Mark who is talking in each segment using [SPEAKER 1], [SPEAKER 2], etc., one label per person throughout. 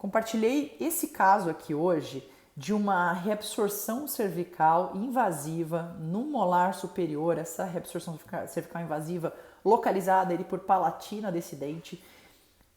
[SPEAKER 1] Compartilhei esse caso aqui hoje de uma reabsorção cervical invasiva no molar superior, essa reabsorção cervical invasiva localizada ali por palatina desse dente.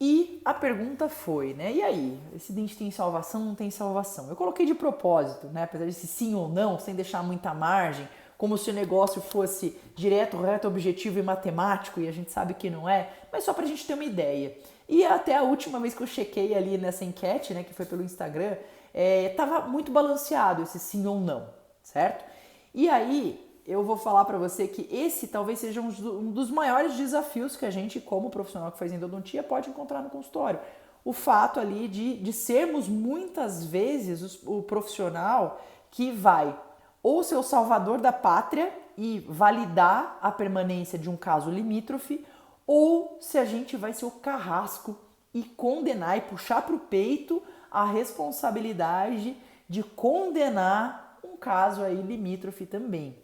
[SPEAKER 1] E a pergunta foi, né? E aí, esse dente tem salvação ou não tem salvação? Eu coloquei de propósito, né? Apesar de sim ou não, sem deixar muita margem, como se o negócio fosse direto, reto, objetivo e matemático, e a gente sabe que não é, mas só pra gente ter uma ideia. E até a última vez que eu chequei ali nessa enquete, né, que foi pelo Instagram, tava muito balanceado esse sim ou não, certo? E aí, eu vou falar para você que esse talvez seja um dos maiores desafios que a gente, como profissional que faz endodontia, pode encontrar no consultório. O fato ali de sermos muitas vezes o profissional que vai ou ser o salvador da pátria e validar a permanência de um caso limítrofe, ou se a gente vai ser o carrasco e condenar e puxar para o peito a responsabilidade de condenar um caso aí limítrofe também.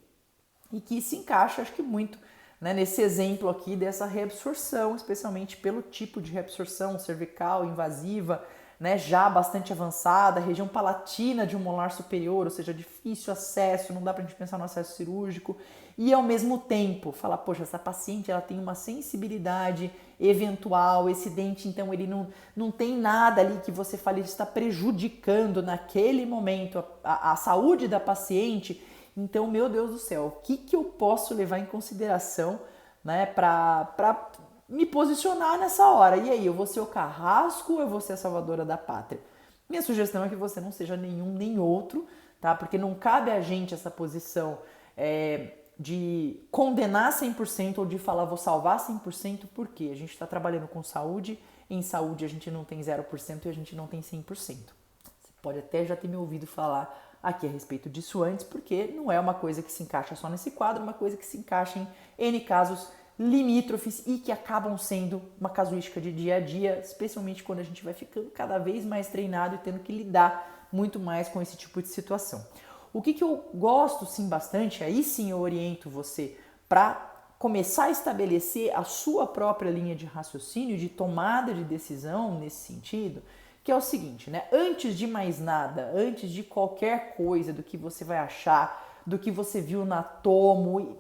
[SPEAKER 1] E que se encaixa, acho que muito, né, nesse exemplo aqui dessa reabsorção, especialmente pelo tipo de reabsorção cervical, invasiva, né, já bastante avançada, região palatina de um molar superior, ou seja, difícil acesso, não dá pra gente pensar no acesso cirúrgico, e ao mesmo tempo falar, poxa, essa paciente ela tem uma sensibilidade eventual, esse dente então ele não tem nada ali que você fale está prejudicando naquele momento a saúde da paciente. Então, meu Deus do céu, o que eu posso levar em consideração, né, para me posicionar nessa hora? E aí, eu vou ser o carrasco ou eu vou ser a salvadora da pátria? Minha sugestão é que você não seja nenhum nem outro, tá? Porque não cabe a gente essa posição de condenar 100% ou de falar vou salvar 100%, porque a gente está trabalhando com saúde, em saúde a gente não tem 0% e a gente não tem 100%. Você pode até já ter me ouvido falar aqui a respeito disso antes, porque não é uma coisa que se encaixa só nesse quadro, é uma coisa que se encaixa em N casos limítrofes e que acabam sendo uma casuística de dia a dia, especialmente quando a gente vai ficando cada vez mais treinado e tendo que lidar muito mais com esse tipo de situação. O que eu gosto sim bastante, aí sim eu oriento você para começar a estabelecer a sua própria linha de raciocínio, de tomada de decisão nesse sentido, que é o seguinte, né? Antes de mais nada, antes de qualquer coisa do que você vai achar, do que você viu na tomo,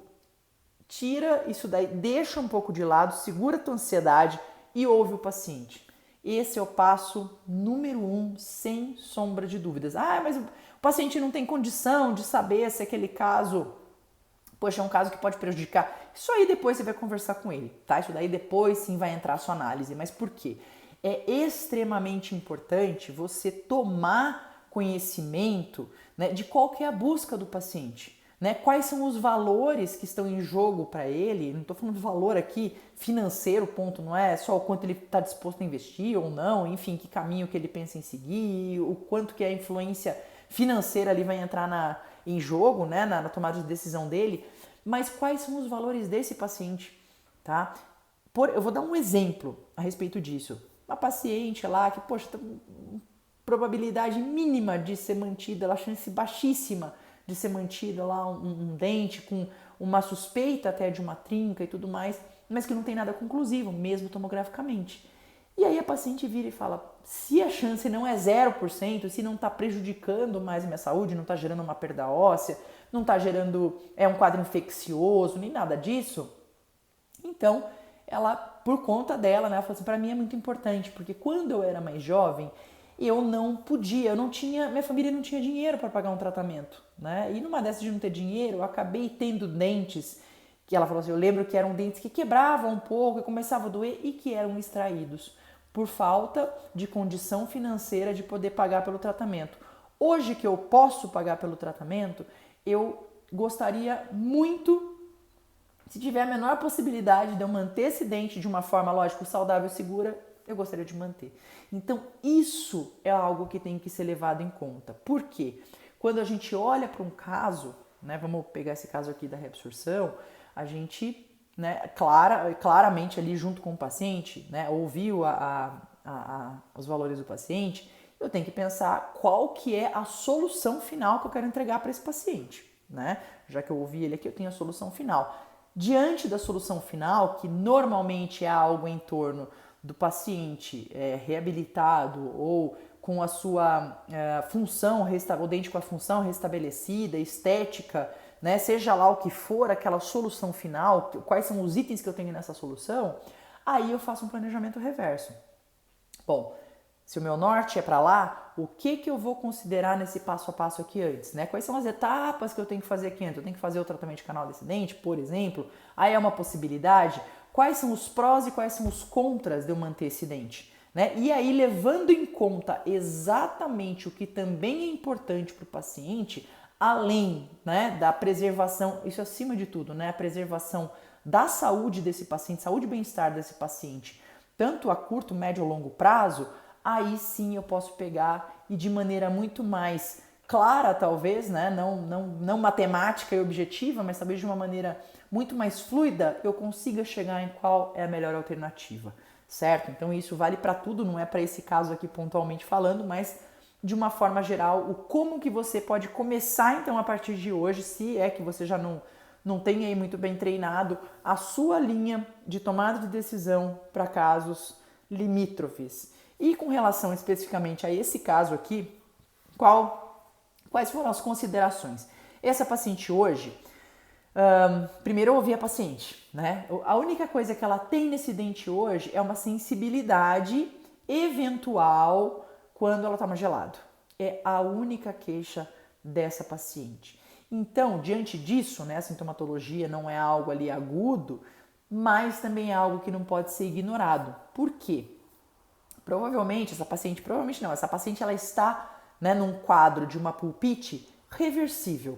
[SPEAKER 1] tira isso daí, deixa um pouco de lado, segura a tua ansiedade e ouve o paciente. Esse é o passo número 1, sem sombra de dúvidas. Ah, mas o paciente não tem condição de saber se aquele caso, poxa, é um caso que pode prejudicar. Isso aí depois você vai conversar com ele, tá? Isso daí depois sim vai entrar a sua análise. Mas por quê? É extremamente importante você tomar conhecimento, né, de qual que é a busca do paciente. Né? Quais são os valores que estão em jogo para ele? Não estou falando de valor aqui financeiro, ponto, não é só o quanto ele está disposto a investir ou não, enfim, que caminho que ele pensa em seguir, o quanto que a influência financeira ali vai entrar em jogo, né, na tomada de decisão dele, mas quais são os valores desse paciente, tá? Eu vou dar um exemplo a respeito disso. Uma paciente lá que, poxa, tem probabilidade mínima de ser mantida, a chance baixíssima de ser mantida lá um dente com uma suspeita até de uma trinca e tudo mais, mas que não tem nada conclusivo, mesmo tomograficamente. E aí a paciente vira e fala, se a chance não é 0%, se não está prejudicando mais a minha saúde, não está gerando uma perda óssea, não está gerando um quadro infeccioso, nem nada disso, então ela, por conta dela, né, ela falou assim, para mim é muito importante, porque quando eu era mais jovem, eu não podia, minha família não tinha dinheiro para pagar um tratamento, né? E numa dessas de não ter dinheiro, eu acabei tendo dentes que ela falou assim, eu lembro que eram dentes que quebravam um pouco e começavam a doer e que eram extraídos por falta de condição financeira de poder pagar pelo tratamento. Hoje que eu posso pagar pelo tratamento, eu gostaria muito, se tiver a menor possibilidade de eu manter esse dente de uma forma, lógico, saudável e segura, eu gostaria de manter. Então, isso é algo que tem que ser levado em conta. Por quê? Quando a gente olha para um caso, né, vamos pegar esse caso aqui da reabsorção, a gente, né, claramente ali junto com o paciente, né, ouviu os valores do paciente, eu tenho que pensar qual que é a solução final que eu quero entregar para esse paciente. Né? Já que eu ouvi ele aqui, eu tenho a solução final. Diante da solução final, que normalmente é algo em torno do paciente reabilitado ou com a sua função, o dente com a função restabelecida, estética, né? Seja lá o que for, aquela solução final, quais são os itens que eu tenho nessa solução, aí eu faço um planejamento reverso. Bom, se o meu norte é para lá, o que eu vou considerar nesse passo a passo aqui antes, né? Quais são as etapas que eu tenho que fazer aqui antes? Eu tenho que fazer o tratamento de canal desse dente, por exemplo? Aí é uma possibilidade. Quais são os prós e quais são os contras de eu manter esse dente? Né? E aí, levando em conta exatamente o que também é importante para o paciente, além, né, da preservação, isso acima de tudo, né, a preservação da saúde desse paciente, saúde e bem-estar desse paciente, tanto a curto, médio ou longo prazo, aí sim eu posso pegar e de maneira muito mais clara, talvez, né, não matemática e objetiva, mas talvez de uma maneira muito mais fluida, eu consiga chegar em qual é a melhor alternativa, certo? Então isso vale para tudo, não é para esse caso aqui pontualmente falando, mas de uma forma geral, o como que você pode começar então a partir de hoje, se é que você já não tem aí muito bem treinado, a sua linha de tomada de decisão para casos limítrofes. E com relação especificamente a esse caso aqui, quais foram as considerações? Essa paciente hoje, primeiro eu ouvi a paciente, né? A única coisa que ela tem nesse dente hoje é uma sensibilidade eventual quando ela toma gelado. É a única queixa dessa paciente. Então, diante disso, né, a sintomatologia não é algo ali agudo, mas também é algo que não pode ser ignorado. Por quê? Essa paciente ela está, né, num quadro de uma pulpite reversível,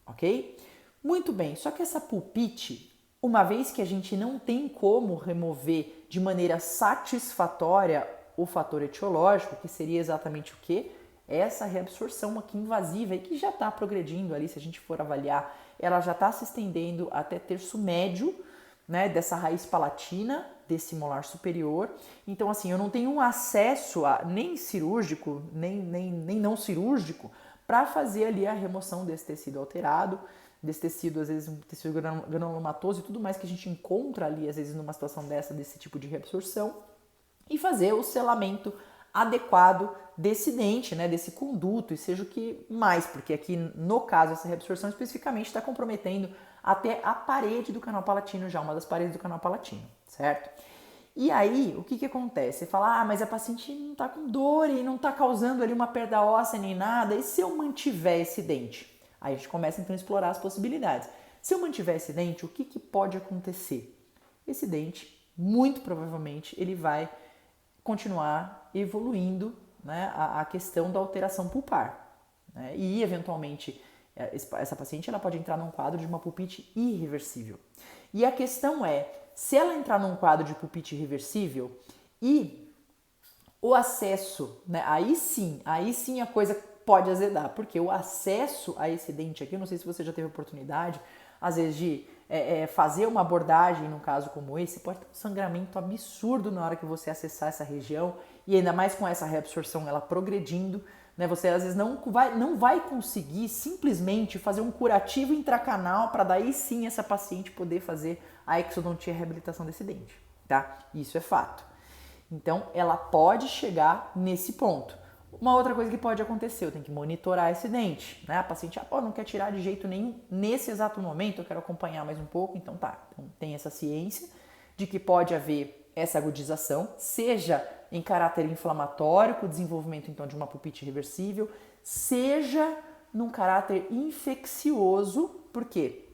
[SPEAKER 1] ok? Muito bem, só que essa pulpite, uma vez que a gente não tem como remover de maneira satisfatória o fator etiológico, que seria exatamente o quê? Essa reabsorção aqui invasiva e que já está progredindo ali, se a gente for avaliar, ela já está se estendendo até terço médio, né, dessa raiz palatina, desse molar superior. Então, assim, eu não tenho um acesso nem cirúrgico, nem não cirúrgico, para fazer ali a remoção desse tecido alterado, desse tecido, às vezes um tecido granulomatoso e tudo mais que a gente encontra ali, às vezes numa situação desse tipo de reabsorção, e fazer o selamento adequado desse dente, né, desse conduto, e seja o que mais, porque aqui no caso essa reabsorção especificamente está comprometendo até a parede do canal palatino já, uma das paredes do canal palatino, certo? E aí, o que acontece? Você fala, mas a paciente não está com dor e não está causando ali uma perda óssea nem nada, e se eu mantiver esse dente? Aí a gente começa então a explorar as possibilidades. Se eu mantiver esse dente, o que pode acontecer? Esse dente, muito provavelmente, ele vai continuar evoluindo, né, a questão da alteração pulpar, né, e eventualmente essa paciente ela pode entrar num quadro de uma pulpite irreversível. E a questão é, se ela entrar num quadro de pulpite irreversível e o acesso, né, aí sim a coisa pode azedar, porque o acesso a esse dente aqui, eu não sei se você já teve oportunidade, às vezes de fazer uma abordagem num caso como esse, pode ter um sangramento absurdo na hora que você acessar essa região, e ainda mais com essa reabsorção ela progredindo, né, você às vezes não vai conseguir simplesmente fazer um curativo intracanal para daí sim essa paciente poder fazer a exodontia e a reabilitação desse dente, tá? Isso é fato. Então ela pode chegar nesse ponto. Uma outra coisa que pode acontecer, eu tenho que monitorar esse dente, né? A paciente não quer tirar de jeito nenhum nesse exato momento, eu quero acompanhar mais um pouco, então tá. Então, tem essa ciência de que pode haver essa agudização, seja em caráter inflamatório, com o desenvolvimento então de uma pulpite reversível, seja num caráter infeccioso, por quê?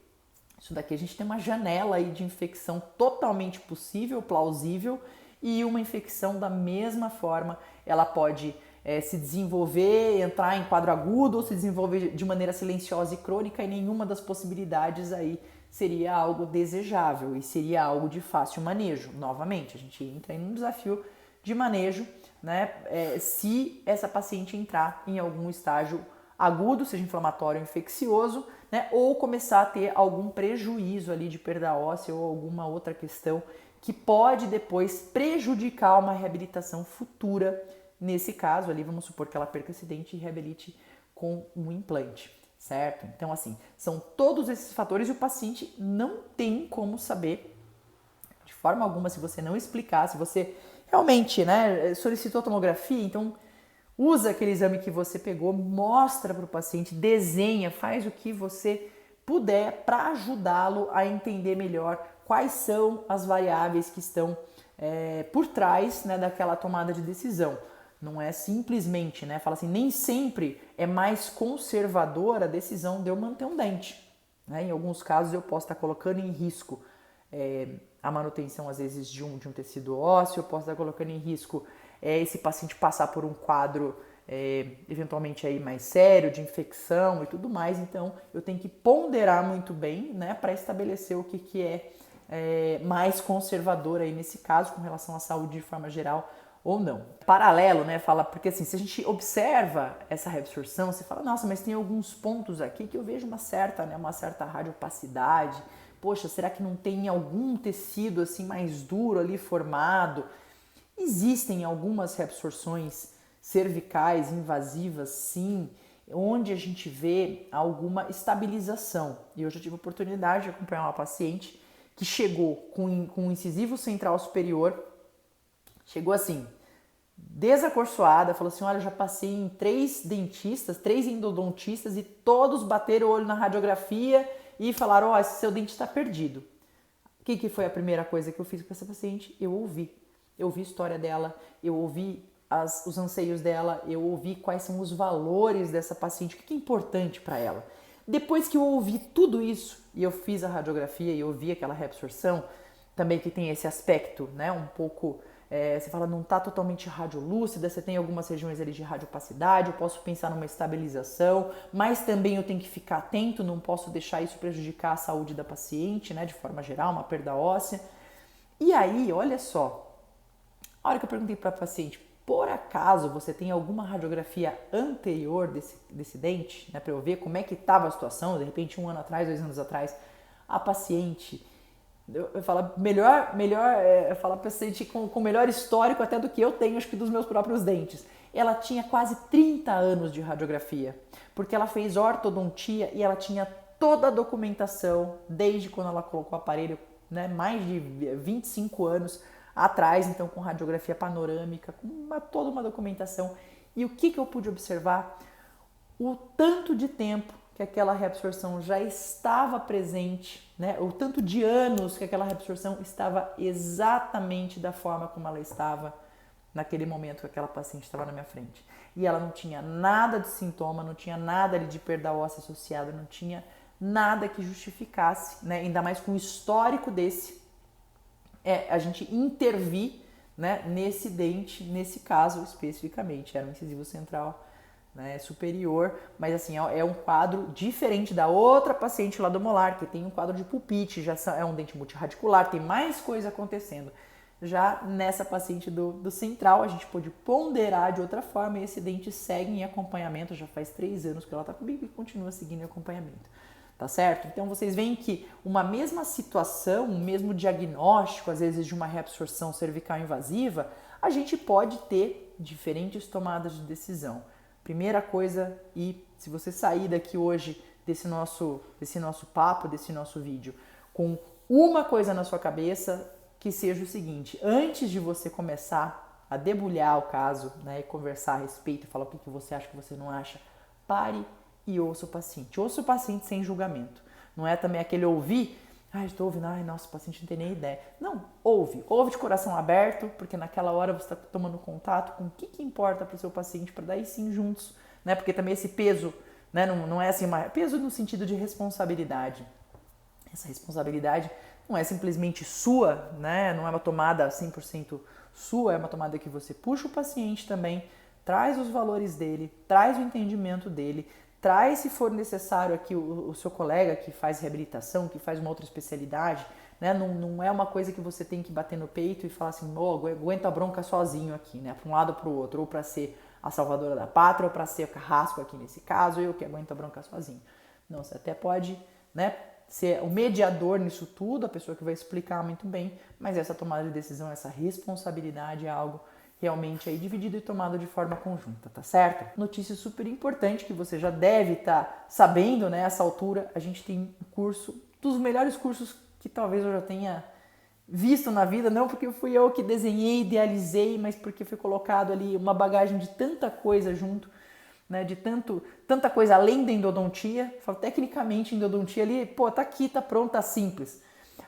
[SPEAKER 1] Isso daqui a gente tem uma janela aí de infecção totalmente possível, plausível, e uma infecção da mesma forma, ela pode se desenvolver, entrar em quadro agudo ou se desenvolver de maneira silenciosa e crônica, e nenhuma das possibilidades aí seria algo desejável e seria algo de fácil manejo. Novamente, a gente entra em um desafio de manejo, né, se essa paciente entrar em algum estágio agudo, seja inflamatório ou infeccioso, né, ou começar a ter algum prejuízo ali de perda óssea ou alguma outra questão que pode depois prejudicar uma reabilitação futura. Nesse caso ali, vamos supor que ela perca esse dente e reabilite com um implante, certo? Então, assim, são todos esses fatores e o paciente não tem como saber de forma alguma se você não explicar, se você realmente, né, solicitou tomografia, então Usa aquele exame que você pegou, mostra para o paciente, desenha, faz o que você puder para ajudá-lo a entender melhor quais são as variáveis que estão por trás, né, daquela tomada de decisão. Não é simplesmente, né? Fala assim, nem sempre é mais conservadora a decisão de eu manter um dente. Né? Em alguns casos eu posso estar colocando em risco a manutenção, às vezes, de um tecido ósseo, eu posso estar colocando em risco esse paciente passar por um quadro eventualmente aí mais sério, de infecção e tudo mais. Então eu tenho que ponderar muito bem, né, para estabelecer o que é mais conservador aí nesse caso com relação à saúde de forma geral ou não. Paralelo, né, fala, porque assim, se a gente observa essa reabsorção, você fala, nossa, mas tem alguns pontos aqui que eu vejo uma certa radiopacidade. Poxa, será que não tem algum tecido assim mais duro ali formado? Existem algumas reabsorções cervicais invasivas, sim, onde a gente vê alguma estabilização. E eu já tive a oportunidade de acompanhar uma paciente que chegou com um incisivo central superior, chegou assim, desacorçoada, falou assim, olha, já passei em 3 dentistas, 3 endodontistas e todos bateram o olho na radiografia e falaram, ó, esse seu dente está perdido. O que foi a primeira coisa que eu fiz com essa paciente? Eu ouvi a história dela, eu ouvi os anseios dela, eu ouvi quais são os valores dessa paciente, o que é importante para ela. Depois que eu ouvi tudo isso e eu fiz a radiografia e eu vi aquela reabsorção, também que tem esse aspecto, né, um pouco, você fala, não está totalmente radiolúcida, você tem algumas regiões ali de radiopacidade, eu posso pensar numa estabilização, mas também eu tenho que ficar atento, não posso deixar isso prejudicar a saúde da paciente, né, de forma geral, uma perda óssea. E aí, olha só, a hora que eu perguntei para a paciente, por acaso você tem alguma radiografia anterior desse dente, né, para eu ver como é que estava a situação, de repente 1 ano atrás, 2 anos atrás, a paciente, eu falo eu falo para a paciente com melhor histórico até do que eu tenho, acho que dos meus próprios dentes. Ela tinha quase 30 anos de radiografia, porque ela fez ortodontia e ela tinha toda a documentação desde quando ela colocou o aparelho, né, mais de 25 anos atrás, então com radiografia panorâmica, com toda uma documentação. E o que eu pude observar? O tanto de tempo que aquela reabsorção já estava presente, né? O tanto de anos que aquela reabsorção estava exatamente da forma como ela estava naquele momento que aquela paciente estava na minha frente. E ela não tinha nada de sintoma, não tinha nada de perda óssea associada, não tinha nada que justificasse, né? Ainda mais com o histórico desse, a gente intervir, né, nesse dente, nesse caso especificamente, era um incisivo central, né, superior, mas assim, é um quadro diferente da outra paciente lá do molar, que tem um quadro de pulpite, já é um dente multiradicular, tem mais coisa acontecendo. Já nessa paciente do central, a gente pôde ponderar de outra forma e esse dente segue em acompanhamento, já faz 3 anos que ela está comigo e continua seguindo em acompanhamento. Tá certo? Então vocês veem que uma mesma situação, um mesmo diagnóstico, às vezes de uma reabsorção cervical invasiva, a gente pode ter diferentes tomadas de decisão. Primeira coisa, e se você sair daqui hoje desse nosso papo, desse nosso vídeo, com uma coisa na sua cabeça, que seja o seguinte, antes de você começar a debulhar o caso, né, e conversar a respeito, falar o que você acha, o que você não acha, pare e ouça o paciente. Ouça o paciente sem julgamento. Não é também aquele ouvir, estou ouvindo, nossa, o paciente não tem nem ideia. Não, ouve de coração aberto, porque naquela hora você está tomando contato com o que importa para o seu paciente, para daí sim juntos, né? Porque também esse peso, né, não é assim, peso no sentido de responsabilidade. Essa responsabilidade não é simplesmente sua, né? Não é uma tomada 100% sua, é uma tomada que você puxa o paciente também, traz os valores dele, traz o entendimento dele, traz, se for necessário, aqui o seu colega que faz reabilitação, que faz uma outra especialidade, né? Não é uma coisa que você tem que bater no peito e falar assim, aguento a bronca sozinho aqui, né? Para um lado ou para o outro, ou para ser a salvadora da pátria, ou para ser o carrasco aqui nesse caso, eu que aguento a bronca sozinho. Não, você até pode, né, ser o mediador nisso tudo, a pessoa que vai explicar muito bem, mas essa tomada de decisão, essa responsabilidade é algo realmente aí dividido e tomado de forma conjunta, tá certo? Notícia super importante que você já deve estar sabendo, né? Essa altura a gente tem um curso, dos melhores cursos que talvez eu já tenha visto na vida, não porque fui eu que desenhei, idealizei, mas porque foi colocado ali uma bagagem de tanta coisa junto, né, de tanta coisa além da endodontia. Falo, tecnicamente, endodontia ali, pô, tá aqui, tá pronto, tá simples.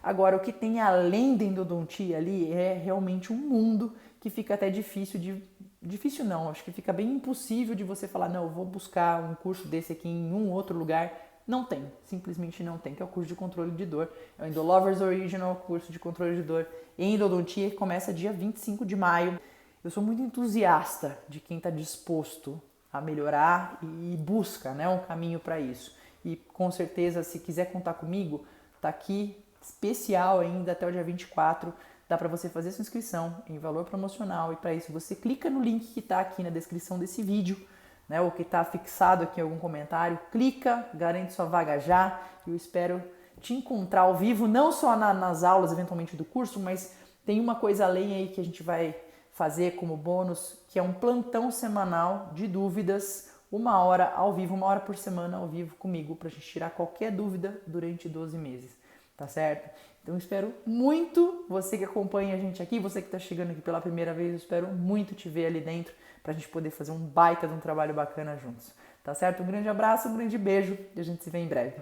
[SPEAKER 1] Agora, o que tem além da endodontia ali é realmente um mundo que fica até difícil de... Difícil não, acho que fica bem impossível de você falar, não, eu vou buscar um curso desse aqui em um outro lugar. Não tem, simplesmente não tem, que é o curso de controle de dor. É o Endolovers Original, curso de controle de dor em endodontia, que começa dia 25 de maio. Eu sou muito entusiasta de quem está disposto a melhorar e busca, né, um caminho para isso. E com certeza, se quiser contar comigo, tá aqui especial ainda até o dia 24. Dá para você fazer sua inscrição em valor promocional, e para isso você clica no link que está aqui na descrição desse vídeo, né, ou que está fixado aqui em algum comentário. Clica, garante sua vaga já. Eu espero te encontrar ao vivo, não só nas aulas eventualmente do curso, mas tem uma coisa além aí que a gente vai fazer como bônus, que é um plantão semanal de dúvidas, 1 hora ao vivo, 1 hora por semana ao vivo comigo, para a gente tirar qualquer dúvida durante 12 meses, tá certo? Então, espero muito você que acompanha a gente aqui, você que está chegando aqui pela primeira vez, eu espero muito te ver ali dentro para a gente poder fazer um baita de um trabalho bacana juntos. Tá certo? Um grande abraço, um grande beijo e a gente se vê em breve.